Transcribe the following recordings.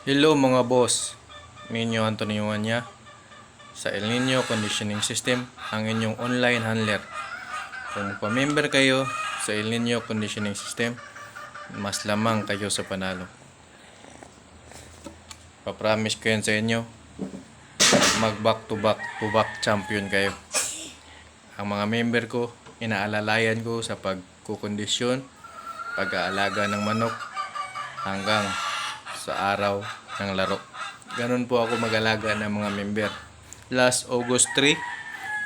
Hello mga boss, Nino Antonio Wanya sa El Nino Conditioning System, ang inyong online handler. Kung pa-member kayo sa El Nino Conditioning System, mas lamang kayo sa panalo. Papromise ko yan sa inyo, mag back to back champion kayo. Ang mga member ko, inaalalayan ko sa pagkukondisyon, pag-aalaga ng manok, hanggang sa araw ng laro. Ganun po ako mag-alaga ng mga member. Last August 3,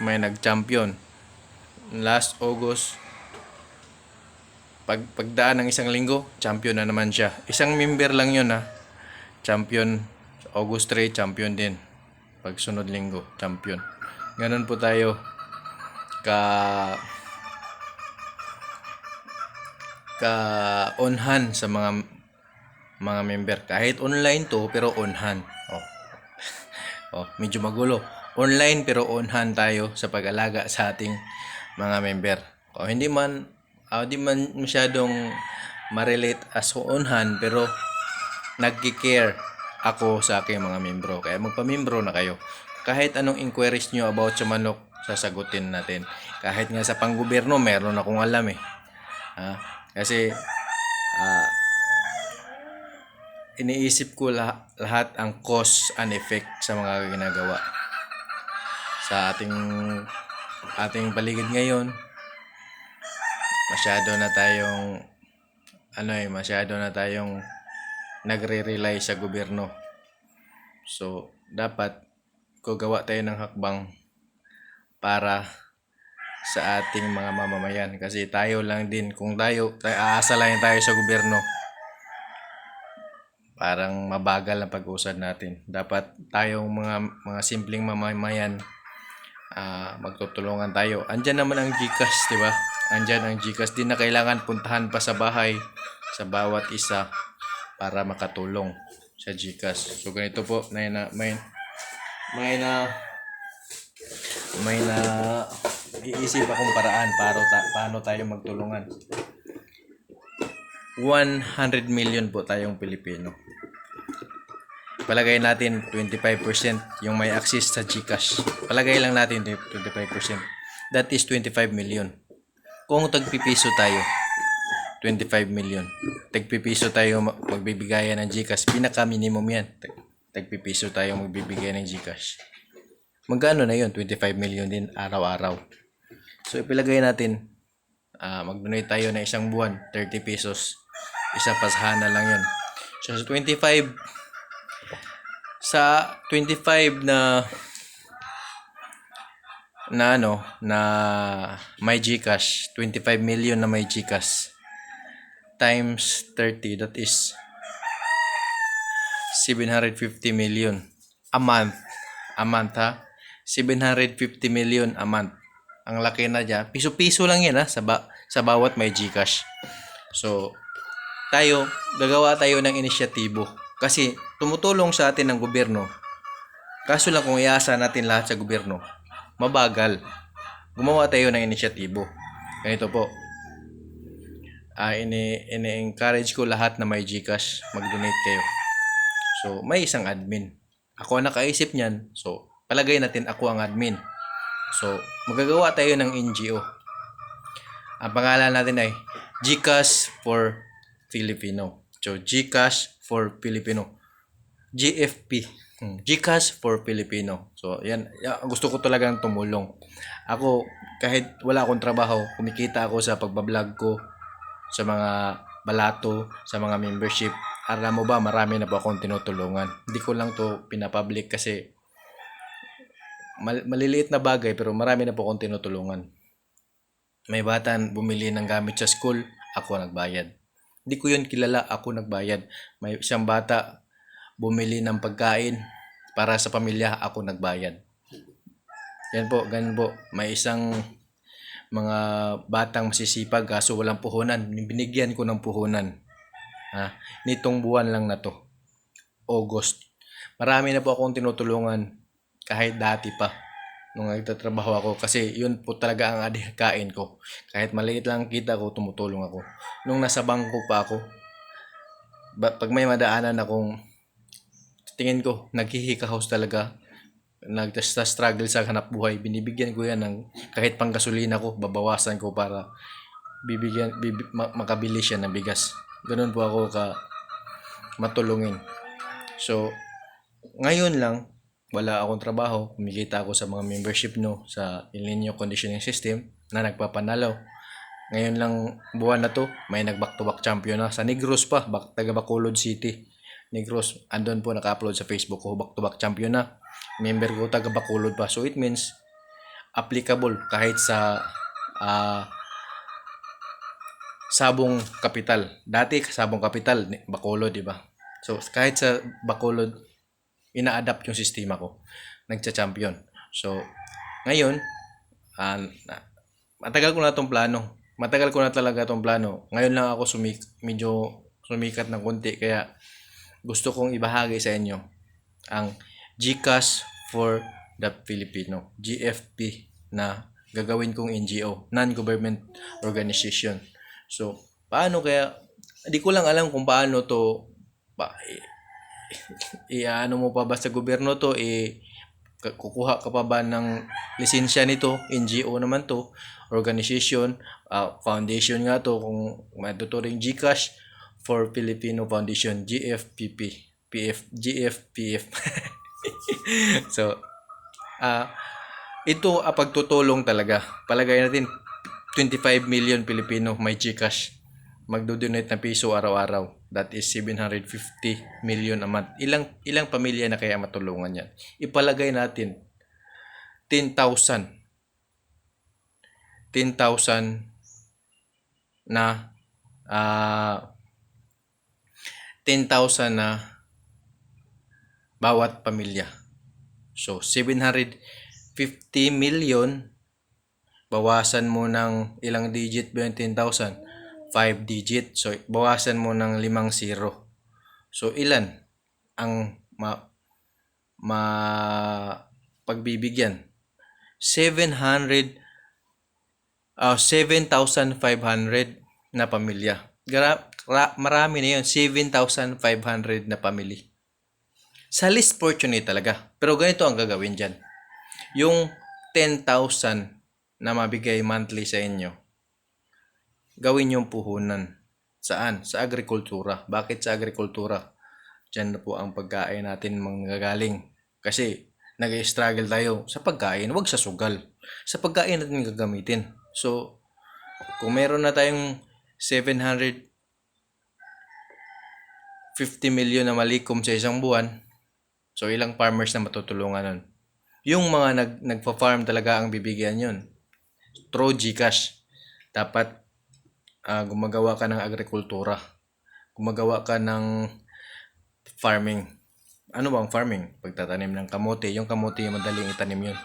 may nag-champion. Last August, pagdaan ng isang linggo, champion na naman siya. Isang member lang yun ha. Champion. August 3, champion din. Pagsunod linggo, champion. Ganun po tayo ka-onhan sa mga member. Kahit online to, pero onhan. Medyo magulo. Online pero onhan tayo sa pag-alaga sa ating mga member. Hindi man masyadong ma-relate as onhan, pero nagki-care ako sa aking mga membro. Kaya magpa-membro na kayo. Kahit anong inquiries nyo about sa manok, sasagutin natin. Kahit nga sa panggobyerno, meron akong alam eh. Kasi iniisip ko lahat ang cause and effect sa mga ginagawa sa ating paligid ngayon. Masyado na tayong nagre-rely sa gobyerno. So dapat gagawa tayo ng hakbang para sa ating mga mamamayan, kasi tayo lang din, kung tayo aasa lang tayo sa gobyerno, parang mabagal ang pag-usad natin. Dapat tayong mga simpleng mamamayan, magtutulungan tayo. Andyan naman ang GCash, di ba? Andyan ang GCash. Di na kailangan puntahan pa sa bahay sa bawat isa para makatulong sa GCash. So ganito po, may iisip akong paraan paano tayo magtulungan. 100 million po tayong Pilipino. Palagay natin 25% yung may access sa GCash. Palagay lang natin 25%. That is 25 million. Kung tagpipiso tayo, 25 million. Tagpipiso tayo magbibigayan ng GCash. Pinaka-minimum yan. Tagpipiso tayo magbibigayan ng GCash. Magkano na yun? 25 million din araw-araw. So ipilagay natin, mag-donate tayo na isang buwan, 30 pesos. Isang pasahana lang yun. So sa 25 na may GCash, 25 million na may GCash times 30, that is 750 million a month ha. 750 million a month. Ang laki na dyan. Piso-piso lang yan ha, sa bawat may GCash. So tayo, gagawa tayo ng inisyatibo. Kasi tumutulong sa atin ng gobyerno. Kaso lang kung iasa natin lahat sa gobyerno, mabagal. Gumawa tayo ng inisyatibo. Ganito po. Ini-encourage ko lahat na may GCash, mag-donate kayo. So may isang admin. Ako ang nakaisip niyan. So palagay natin ako ang admin. So magagawa tayo ng NGO. Ang pangalan natin ay GCash for Filipino. So GCash for Filipino. GFP. GCash for Filipino. So yan, gusto ko talagang tumulong. Ako, kahit wala akong trabaho, kumikita ako sa pagbablog ko, sa mga balato, sa mga membership. Alam mo ba, marami na po akong tinutulungan. Hindi ko lang to pinapublic kasi maliliit na bagay, pero marami na po akong tinutulungan. May bata bumili ng gamit sa school, ako nagbayad. Hindi ko yun kilala, ako nagbayad. May isang bata bumili ng pagkain para sa pamilya, ako nagbayad. Yan po, ganun po. May isang mga batang masisipag, kaso walang puhunan. Binigyan ko ng puhunan. Nitong buwan lang na to, August. Marami na po akong tinutulungan kahit dati pa nung nagtatrabaho ako, kasi yun po talaga ang adhikain ko. Kahit maliit lang kita ko, tumutulong ako. Nung nasa bangko pa ako, pag may madaanan akong tingin ko, naghihikahos talaga. Nagta-struggle sa hanap buhay. Binibigyan ko yan ng kahit pang gasolina ko, babawasan ko para makabili siya ng bigas. Ganun po ako matulungin. So, ngayon lang, wala akong trabaho. Kumikita ako sa mga membership sa El Nino Conditioning System na nagpapanalo. Ngayon lang buwan na to, may nag-back-to-back champion na. Sa Negros pa, taga Bacolod City. Negros, andun po naka-upload sa Facebook ko, back-to-back champion na. Member ko taga Bacolod pa. So it means, applicable kahit sa Sabong Capital. Dati Sabong Capital, Bacolod, di ba? So kahit sa Bacolod, ina-adapt yung sistema ko. Nagcha-champion. So, ngayon, matagal ko na itong plano. Matagal ko na talaga itong plano. Ngayon lang ako medyo sumikat ng konti. Kaya gusto kong ibahagi sa inyo ang GCash for the Filipino. GFP na gagawin kong NGO. Non-Government Organization. So, paano kaya? Hindi ko lang alam kung paano to ano mo pa ba sa gobyerno to, kukuha ka pa ba ng lisensya nito? NGO naman to, organization, foundation nga to, kung matuturing GCash for Filipino Foundation, GFPP, GFPF. So, ito pagtutulong talaga. Palagay natin, 25 million Pilipino may GCash. Magdo-donate na piso araw-araw. That is 750 million a month. Ilang pamilya na kaya matulungan yan? Ipalagay natin 10,000 na 10,000 na bawat pamilya. So 750 million, bawasan mo ng ilang digit ba yung 10,000? 5 digit. So, bawasan mo ng 5 zero. So, ilan ang pagbibigyan? 7,500 na pamilya. Marami na yun. 7,500 na pamilya. Sa least fortunate talaga. Pero ganito ang gagawin dyan. Yung 10,000 na mabigay monthly sa inyo, gawin yung puhunan. Saan? Sa agrikultura. Bakit sa agrikultura? Diyan na po ang pagkain natin manggagaling. Kasi nag-struggle tayo sa pagkain, wag sa sugal. Sa pagkain natin gagamitin. So, kung meron na tayong 750 million na malikom sa isang buwan, so ilang farmers na matutulungan nun? Yung mga nagpa-farm talaga ang bibigyan yun. Through GCash. Dapat gumagawa ka ng agrikultura. Gumagawa ka ng farming. Ano ba ang farming? Pagtatanim ng kamote. Yung kamote, madaling itanim yun.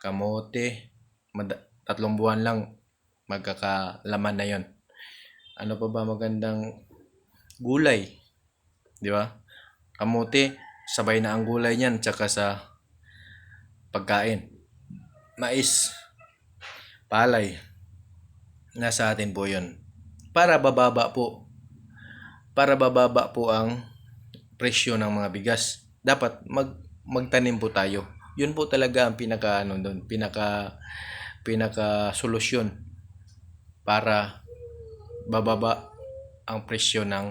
Kamote, 3 buwan lang, magkakalaman na yun. Ano pa ba magandang gulay? Di ba? Kamote, sabay na ang gulay niyan, tsaka sa pagkain. Mais, palay, nasa atin po yun. Para bababa po ang presyo ng mga bigas. Dapat magtanim po tayo. Yun po talaga ang pinaka solusyon para bababa ang presyo ng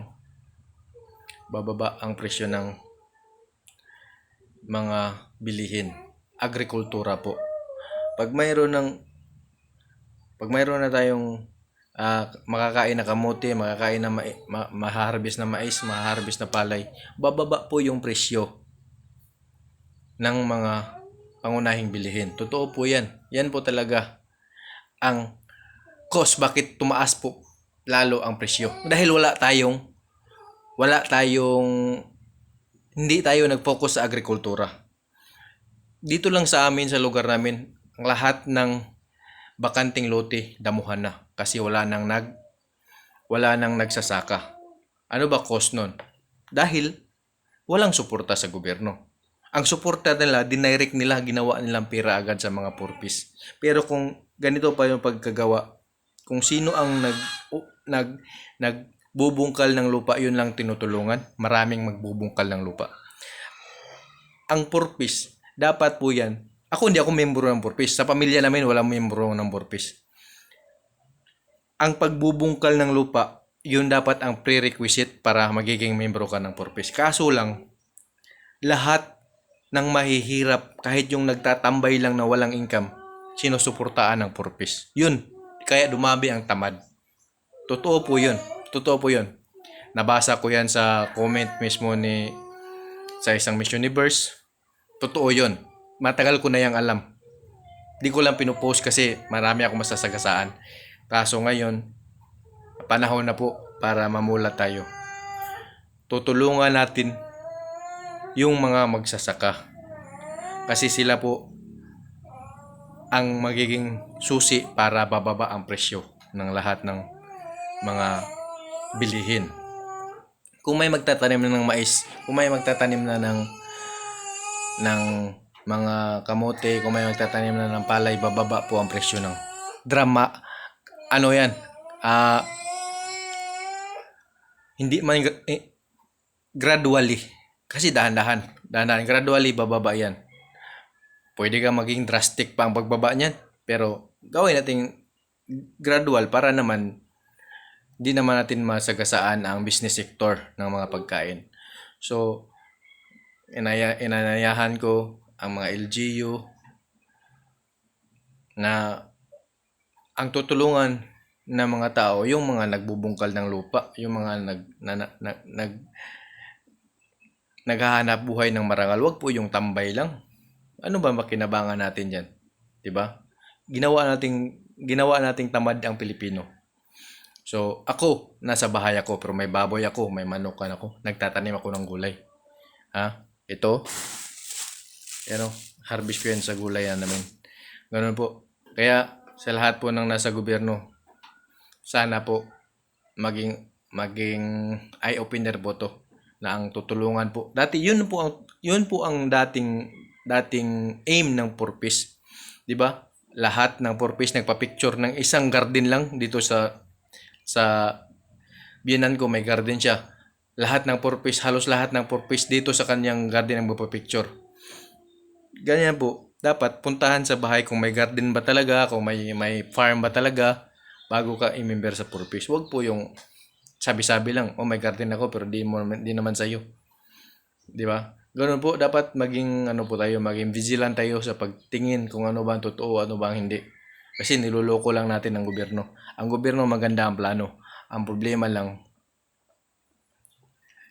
mga bilihin. Agrikultura po. Pag mayroon na tayong makakain na kamote, makakain na maharvest na mais, maharvest na palay, bababa po yung presyo ng mga pangunahing bilihin. Totoo po yan. Yan po talaga ang cause bakit tumaas po lalo ang presyo. Dahil hindi tayo nag-focus sa agrikultura. Dito lang sa amin, sa lugar namin, ang lahat ng bakanting lote, damuhan na. Kasi wala nang nagsasaka. Ano ba cause nun? Dahil walang suporta sa gobyerno. Ang suporta nila, dinirect nila, ginawa nilang pera agad sa mga purpose. Pero kung ganito pa yung pagkagawa, kung sino ang nagbubungkal ng lupa, yun lang tinutulungan. Maraming magbubungkal ng lupa. ang purpose, dapat po yan. Ako hindi ako membro ng purpose. Sa pamilya namin, walang membro ng purpose. Ang pagbubungkal ng lupa, yun dapat ang prerequisite para magiging membro ka ng purpose. Kaso lang, lahat ng mahihirap, kahit yung nagtatambay lang na walang income, sinusuportaan ng purpose. Yun, kaya dumami ang tamad. Totoo po yun. Totoo po yun. Nabasa ko yan sa comment mismo sa isang Miss Universe. Totoo yun. Matagal ko na yang alam. Di ko lang pinupost kasi marami akong masasagasaan. Kaso ngayon, panahon na po para mamulat tayo. Tutulungan natin yung mga magsasaka. Kasi sila po ang magiging susi para bababa ang presyo ng lahat ng mga bilihin. Kung may magtatanim na ng mais, kung may magtatanim na ng mga kamote, kung may magtatanim na ng palay, bababa po ang presyo ng drama. Ano yan? Hindi man gradually. Kasi dahan-dahan, gradually bababa yan. Pwede ka maging drastic pa ang pagbaba niyan, pero gawin natin gradual para naman di naman natin masagasaan ang business sector ng mga pagkain. So, inanayahan ko ang mga LGU na ang tutulungan ng mga tao, yung mga nagbubungkal ng lupa, yung mga naghahanap buhay ng marangal, wag po yung tambay lang. Ano ba makinabangan natin diyan? 'Di ba? Ginawa nating tamad ang Pilipino. So, ako, nasa bahay ako, pero may baboy ako, may manok ako, nagtatanim ako ng gulay. Ito, harvest ko yan sa gulay namin. Ganun po. Kaya, sa lahat po ng nasa gobyerno, sana po, maging eye-opener po to, na ang tutulungan po. Dati, yun po ang dating aim ng purpose. 'Di ba? Lahat ng purpose nagpa-picture ng isang garden lang dito sa biyenan ko, may garden siya. Halos lahat ng purpose dito sa kanyang garden ang magpa-picture. Ganyan po. Dapat puntahan sa bahay kung may garden ba talaga, kung may farm ba talaga, bago ka i-member sa purpose. Huwag po yung sabi-sabi lang, oh may garden ako pero di naman sa'yo. 'Di ba? Ganun po, dapat maging maging vigilant tayo sa pagtingin kung ano ba ang totoo, ano ba ang hindi. Kasi niloloko lang natin ang gobyerno. Ang gobyerno maganda ang plano. Ang problema lang,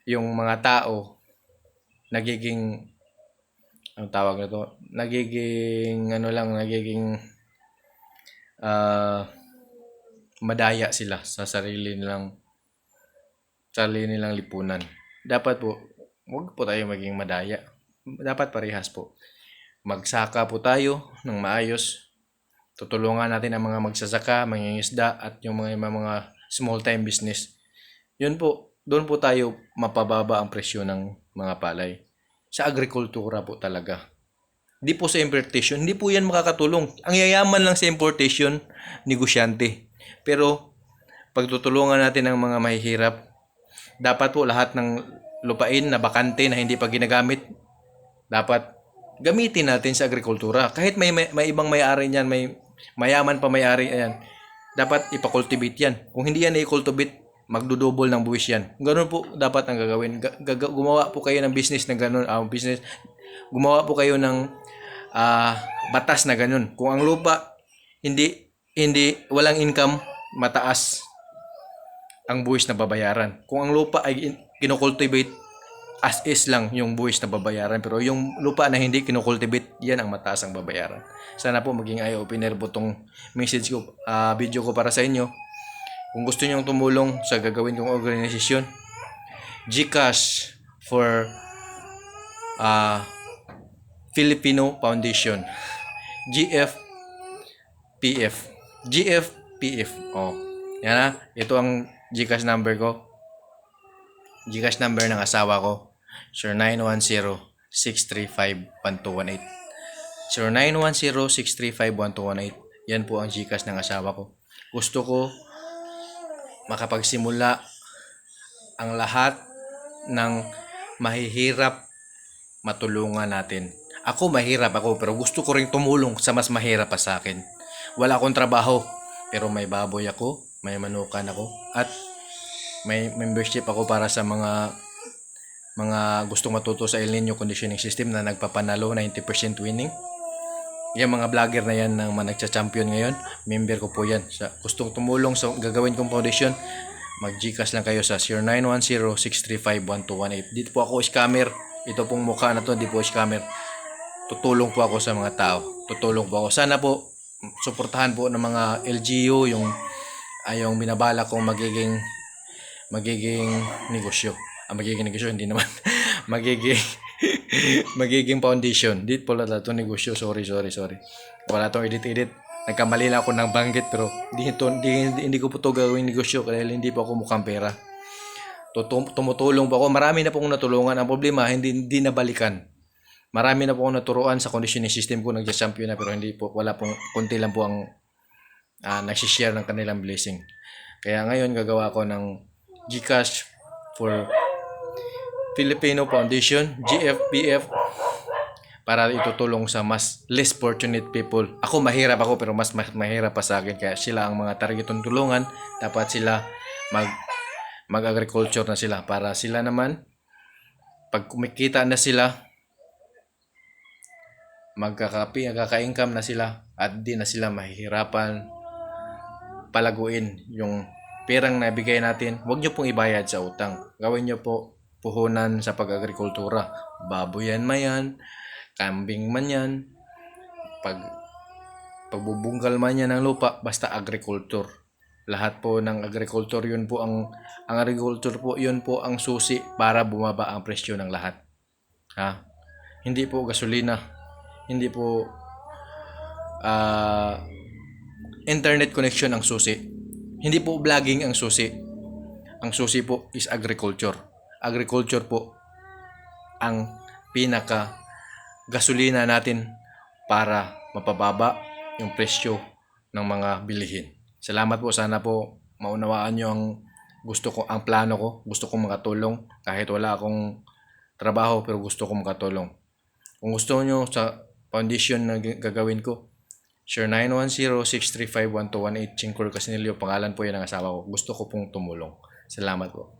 yung mga tao nagiging madaya sila sa sarili nilang lipunan. Dapat po, huwag po tayo maging madaya. Dapat parehas po. Magsaka po tayo ng maayos. Tutulungan natin ang mga magsasaka, mangingisda, at yung mga small time business. Yun po, doon po tayo mapababa ang presyo ng mga palay. Sa agrikultura po talaga. Hindi po sa importation, hindi po yan makakatulong. Ang yayaman lang sa importation, negosyante. Pero, pagtutulungan natin ang mga mahihirap, dapat po lahat ng lupain na bakante na hindi pa ginagamit, dapat gamitin natin sa agrikultura. Kahit may ibang may-ari niyan, may mayaman pa may-ari yan, dapat ipakultivate yan. Kung hindi yan i-cultivate, magdudouble ng buwis yan. Ganun po dapat ang gagawin. Gumawa po kayo ng business na ganun. Gumawa po kayo ng batas na ganun. Kung ang lupa hindi walang income, mataas ang buwis na babayaran. Kung ang lupa ay kinocultivate, as is lang yung buwis na babayaran. Pero yung lupa na hindi kinocultivate, yan ang mataas ang babayaran. Sana po maging eye-opener po tong message ko, video ko para sa inyo. Kung gusto niyo tumulong sa gagawin kong organisasyon, GCash for Filipino Foundation. GFPF. Oh. Yan ito ang GCash number ko. GCash number ng asawa ko. 0910-635-1218. 0910-635-1218. Yan po ang GCash ng asawa ko. Gusto ko makapagsimula ang lahat ng mahihirap matulungan natin. Ako mahirap ako pero gusto ko ring tumulong sa mas mahirap pa sa akin. Wala akong trabaho pero may baboy ako, may manukan ako at may membership ako para sa mga gustong matuto sa El Nino conditioning system na nagpapanalo 90% winning. Yung mga vlogger na yan ng mga nagcha-champion ngayon, member ko po yan. Sa gustong tumulong sa gagawin kong foundation, mag-Gcash lang kayo sa 0910-635-1218. Dito po ako scammer. Ito pong mukha na to, di po scammer. Tutulong po ako sa mga tao. Tutulong po ako. Sana po, suportahan po ng mga LGU yung binabala kong magiging negosyo. Magiging negosyo, hindi naman. magiging foundation. Dito po lang ito negosyo. Sorry. Wala tong edit. Nagkamali lang ako ng banggit pero hindi ko po ito gawing negosyo dahil hindi po ako mukhang pera. Tumutulong po ako. Marami na pong natulungan. Ang problema, hindi nabalikan. Marami na po akong naturuan sa conditioning system ko. Nagja-champion na pero hindi po, wala pong, konti lang po ang nagsishare ng kanilang blessing. Kaya ngayon gagawa ko ng Gcash for Filipino Foundation, GFPF, para itutulong sa mas less fortunate people. Ako mahirap ako pero mas mahirap pa sa akin kaya sila ang mga targetong tulungan. Dapat sila mag-agriculture na sila para sila naman pag kumikita na sila magkaka-income na sila at di na sila mahihirapan palaguin yung perang na bigay natin. Huwag nyo pong ibayad sa utang. Gawin nyo po puhunan sa pag-agrikultura. Baboy yan man yan, kambing man yan, pagbubungkal man yan ng lupa, basta agriculture. Lahat po ng agriculture, yun po ang agriculture po, yun po ang susi para bumaba ang presyo ng lahat. Hindi po gasolina, hindi po internet connection ang susi. Hindi po vlogging ang susi. Ang susi po is agriculture. Agriculture po ang pinaka gasolina natin para mapababa yung presyo ng mga bilihin. Salamat po, sana po maunawaan nyo ang ang plano ko. Gusto kong makatulong kahit wala akong trabaho pero gusto kong makatulong. Kung gusto nyo sa foundation na gagawin ko, sure 910-635-1218 Chingkor Casinilio, pangalan po yan ng asawa ko. Gusto ko pong tumulong. Salamat po.